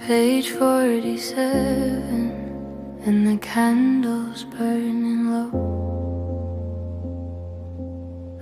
Page 47, and the candles burning low.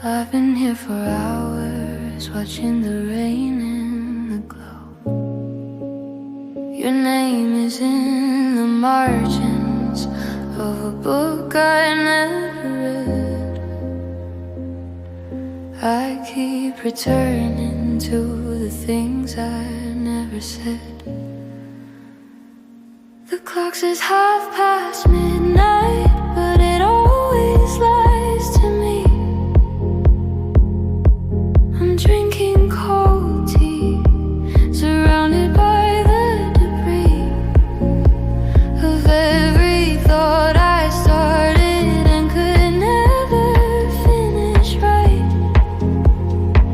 I've been here for hours, watching the rain and the glow. Your name is in the margins of a book I never read. I keep returning to the things I never said. The clock says midnight, but it always lies to me. I'm drinking cold tea, surrounded by the debris of every thought I started and could never finish right.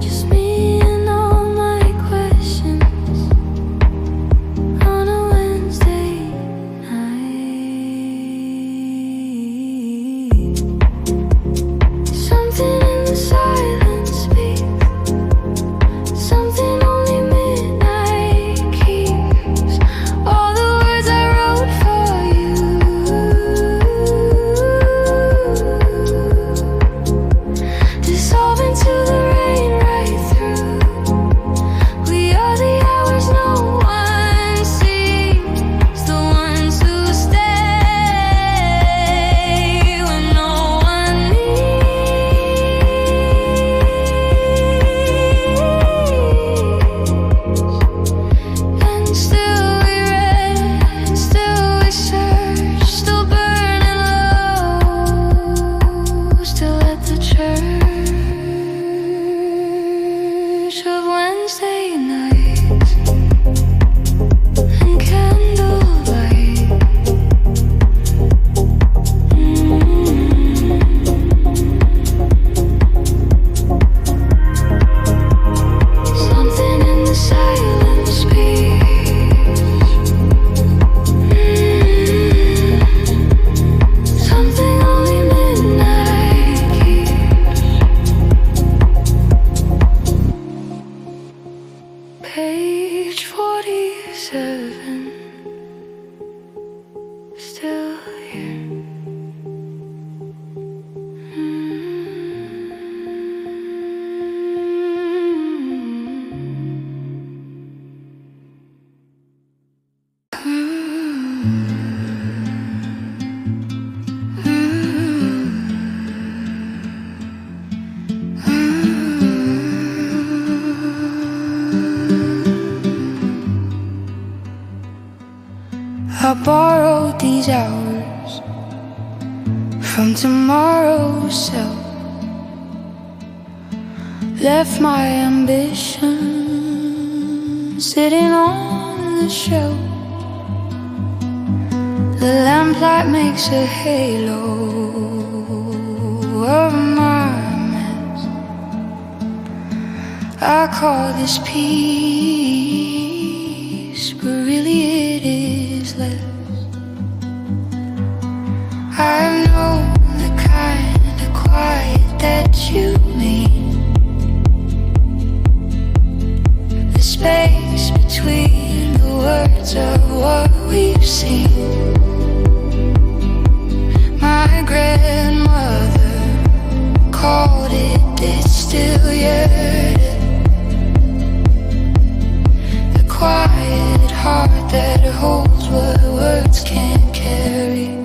Just me and all my questions on a Wednesday night. Something in the silence speaks, something only midnight keeps. All the words I wrote for you, dissolve into the rain right through. We are the hours no one sees, the ones who stay when no one needs. And still we read, still we search, still burning low, still at the church of Wednesday nights and candlelight. Something in the silence speaks, something only midnight keeps. Page 47, still here. I borrowed these hours from tomorrow's self, left my ambition sitting on the shelf. The lamplight makes a halo over my mess. I call this peace, but really it is less. I know the kind of quiet that you mean, the space between the words of what we've seen. My grandmother called it distilled, the quiet heart that holds what words can't carry.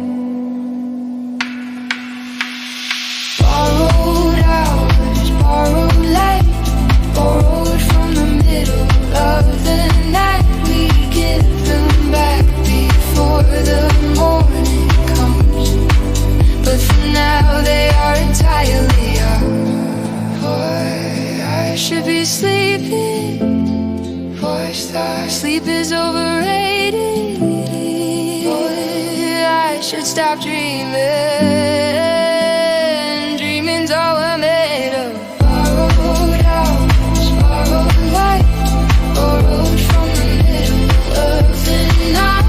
Borrowed hours, borrowed light, borrowed from the middle of the night. We give them back before the morning comes, but for now they are entirely ours. Boy, I should be sleeping. Boy, sleep is overrated. Boy, I should stop dreaming. Dreaming's all we're made of. Borrowed hours, borrowed light, borrowed from the middle of the night.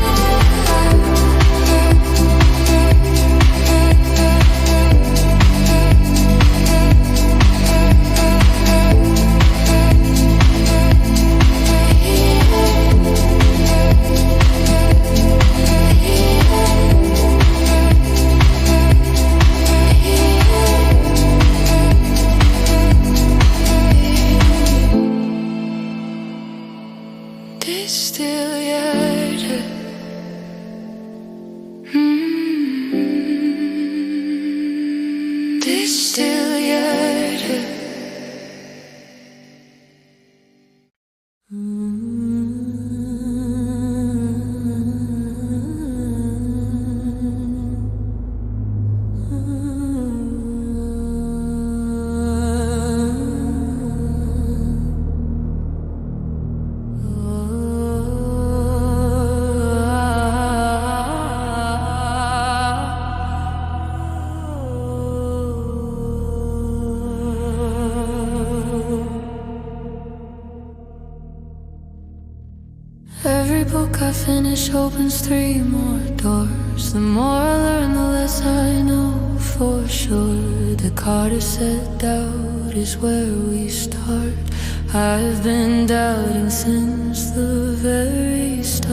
Distilled. Distilled. Every book I finish opens 3 more doors. The more I learn, the less I know for sure. Descartes said doubt is where we start. I've been doubting since the very start.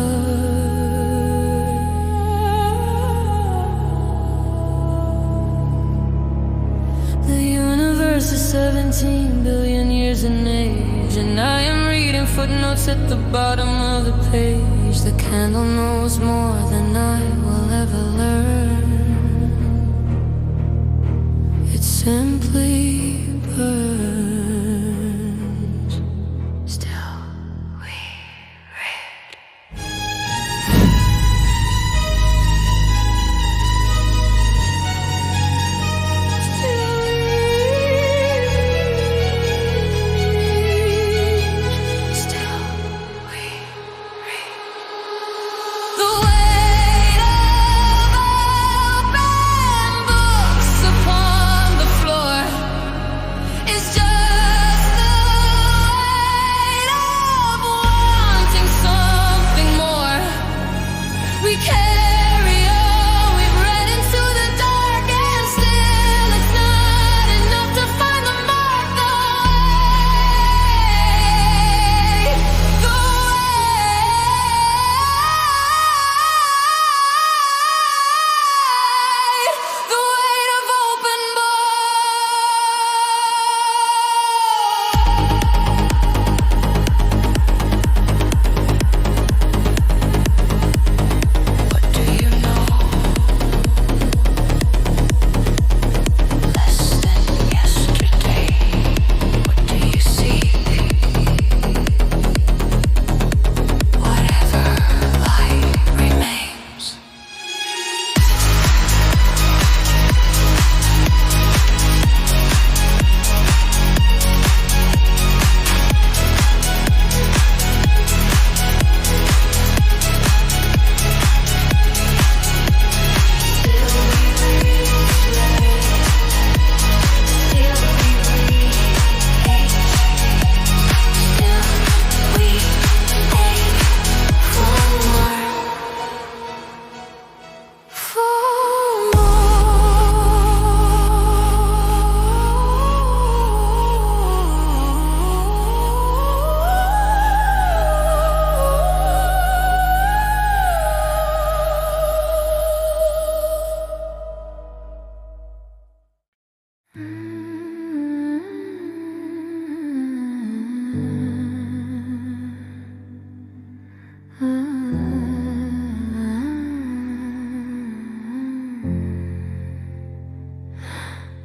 The universe is 17 billion years in age, and I am reading footnotes at the bottom of the page. The candle knows more than I will ever learn. It simply burns. Still we read.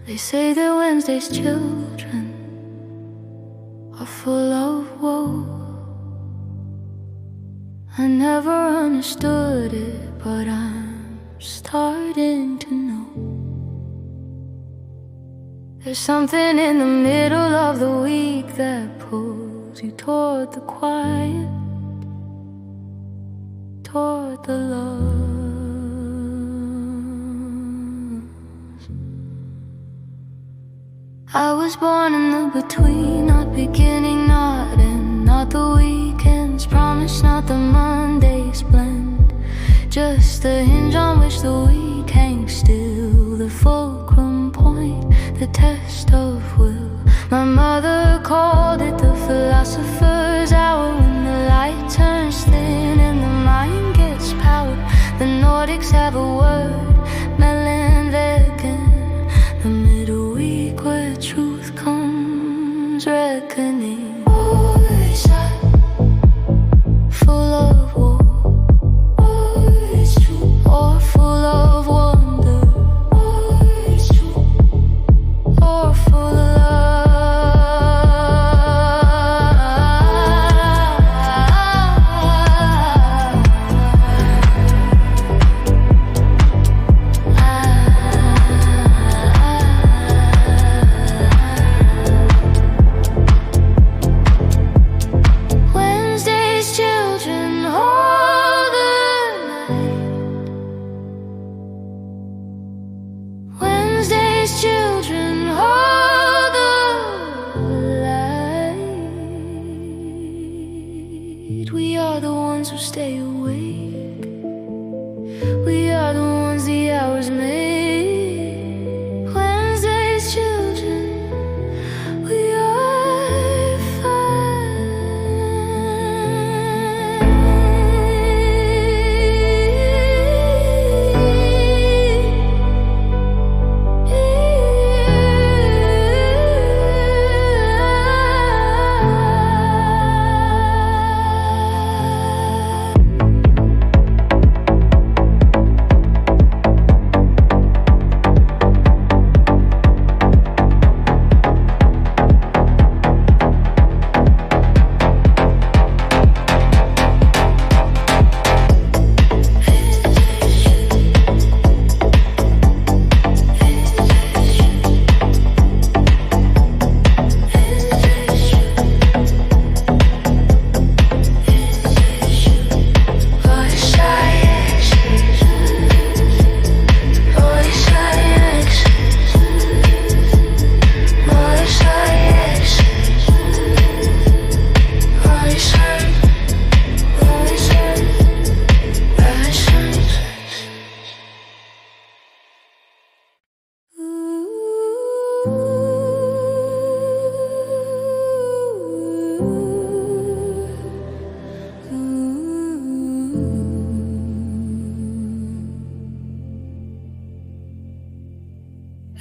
They say that Wednesday's children are full of woe. I never understood it, but I'm starting to know. There's something in the middle of the week that pulls you toward the quiet, toward the love. I was born in the between, not beginning, not end, not the weekends promise, not the Mondays blend, just the hinge on which the week hangs still, the fulcrum point, the test of will. My mother called it the philosopher's hour, when the light turns thin and the mind gets powered. The Nordics have a word, Mellanvegen, the middle week where truth comes reckoning. Voice We are the ones who stay awake. We are the ones the hours make. Wednesday's children, we are fine.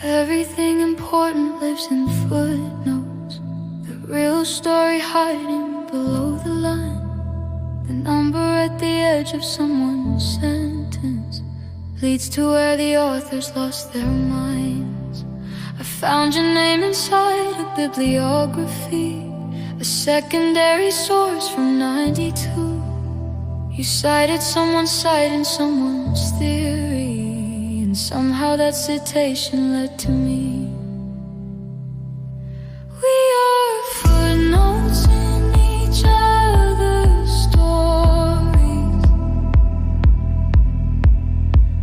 Everything important lives in footnotes. The real story hiding below the line. The number at the edge of someone's sentence leads to where the authors lost their minds. I found your name inside a bibliography, a secondary source from '92. You cited someone's site in someone's theory, and somehow that citation led to me. We are footnotes in each other's stories,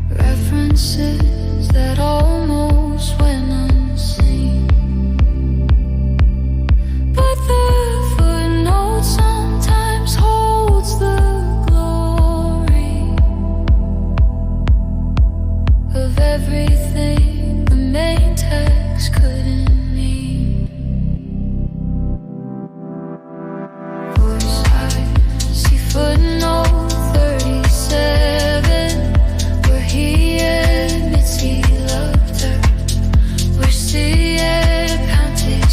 references that almost went unseen. But the footnote sometimes holds the glory of everything the main text couldn't mean. Voice I see footnote 37, where he admits he loved her, where she had counted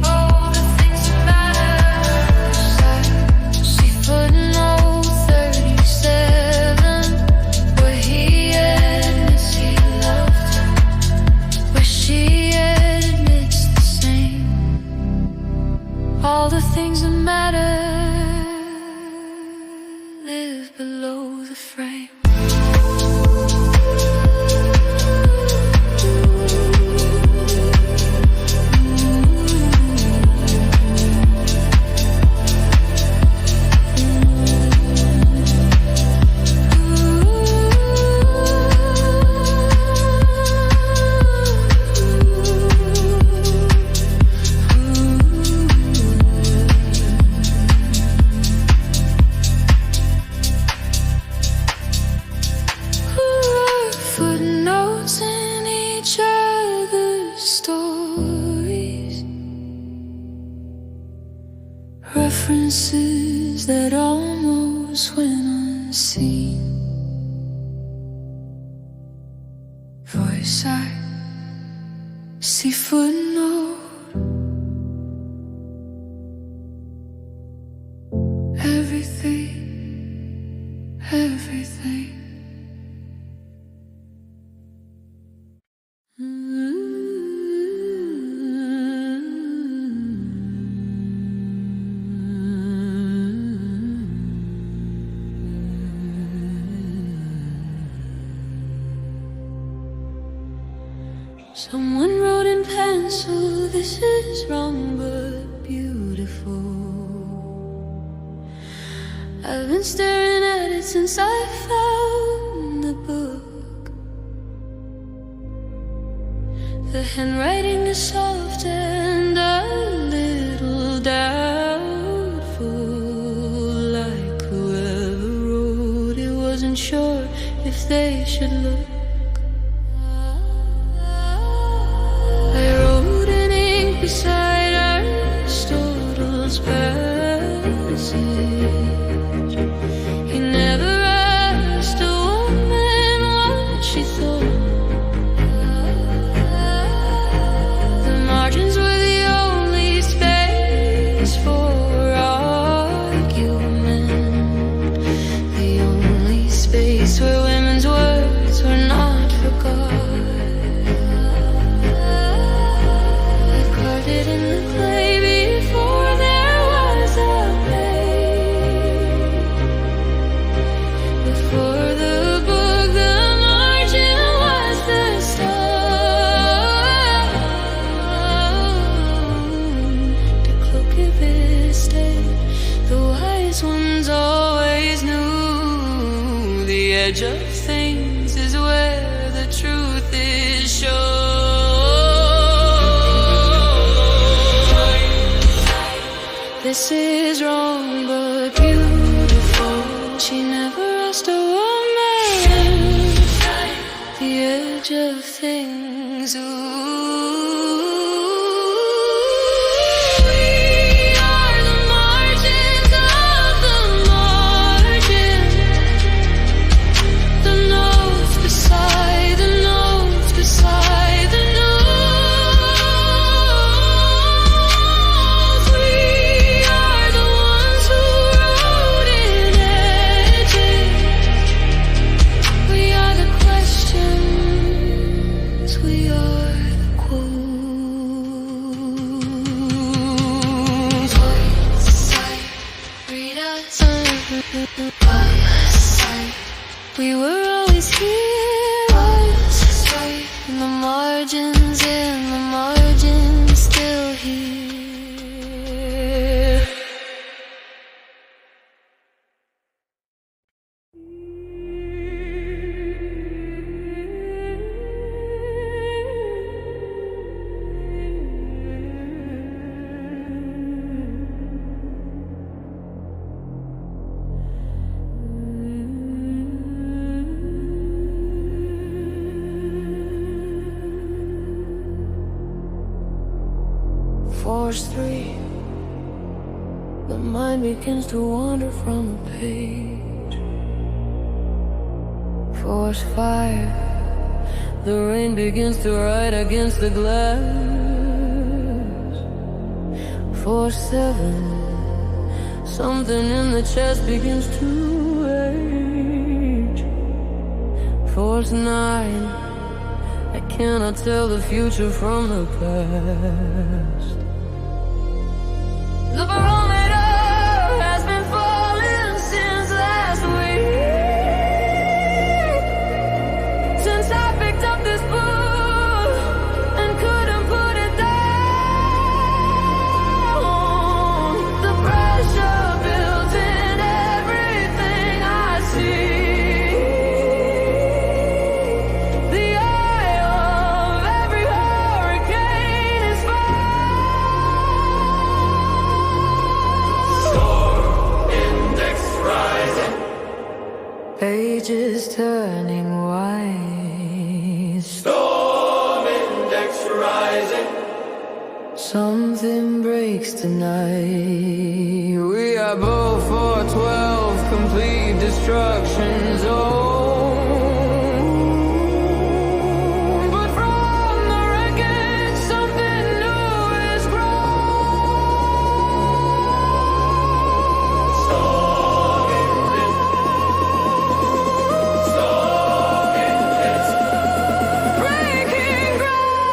all the things that matter. Voice I see footnote 37, where he admits he loved her, where she admits the same. All the things that matter live below the frame. Footnotes in each other's stories, references that almost went unseen. Voice I see footnote. Everything, everything. Someone wrote in pencil, this is wrong but beautiful. I've been staring at it since I found the book. The handwriting is soft and a little doubtful. if they should look. I wrote in ink beside Aristotle's passage. He never asked a woman what she thought. The margins were the only space for argument, the only space where women's words were not forgot. I carved it in the clay before there was a page. Before the book, the margin was the start. To cloak it this day, the wise ones always knew the edge of things is where the truth is shown. This is wrong but beautiful. She never asked a woman the edge of things. We are the margins of the margin. The notes beside the notes beside the notes. We are the ones who wrote in edges. We are the questions. We are the quotes. White side, read us. White side, we were always here. White side, in the margins, still here. Force 3, the mind begins to wander from the page. Force 5, the rain begins to write against the glass. Force 7, something in the chest begins to age. Force 9, I cannot tell the future from the past. The barometer has been falling since last week. Since I picked up this book and couldn't put it down. The pressure builds in everything I see. The eye of every hurricane is fire. Pages turning white. Storm index rising. Something breaks tonight. We are both for 12, complete destruction zone. But from the wreckage, something new is grown. Storm index. Breaking ground.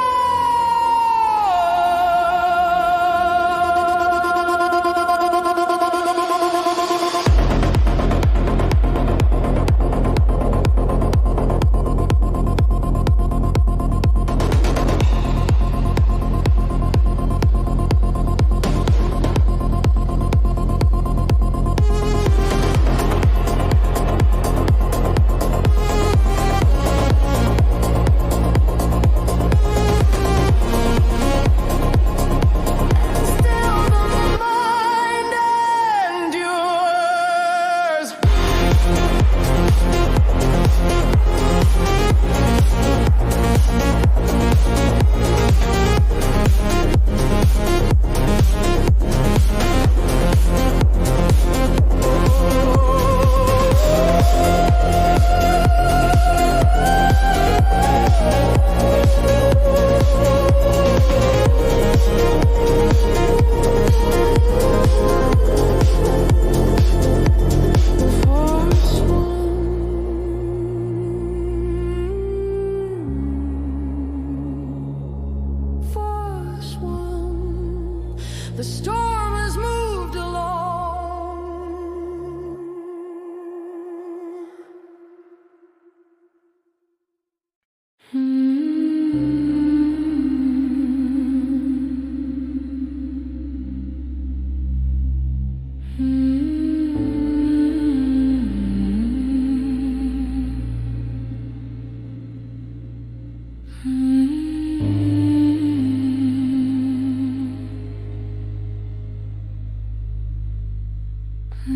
The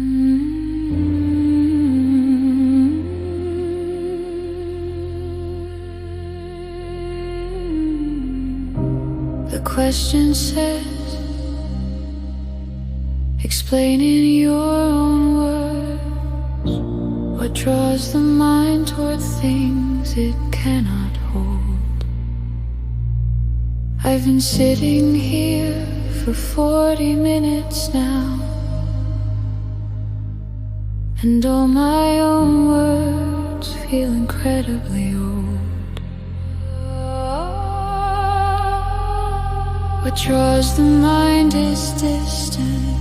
question says, explain in your own words what draws the mind toward things it cannot hold. I've been sitting here for 40 minutes now, and all my own words feel incredibly old. What draws the mind is distance.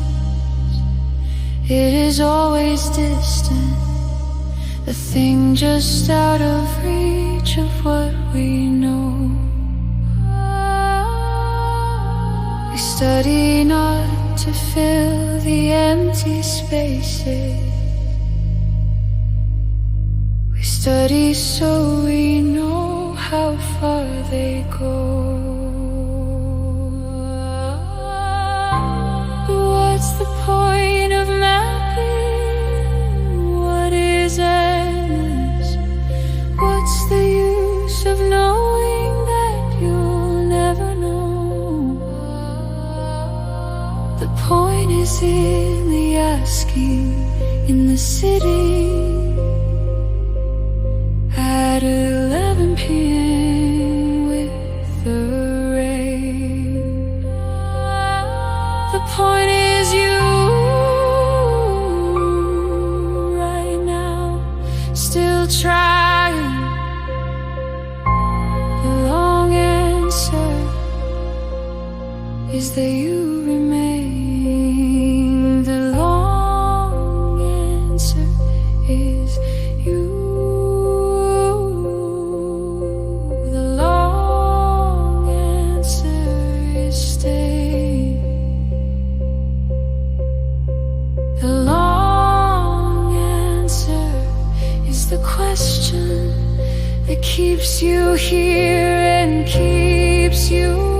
It is always distant, the thing just out of reach of what we know. We study not to fill the empty spaces. We study so we know how far they go. What's the point of mapping what is endless? What's the use of knowing that you'll never know? The point is in the asking, in the sitting at 11 p.m. with the rain. The point is you right now, still trying. The long answer is that you remain. The long answer is you. The long answer is stay. The long answer is the question that keeps you here and keeps you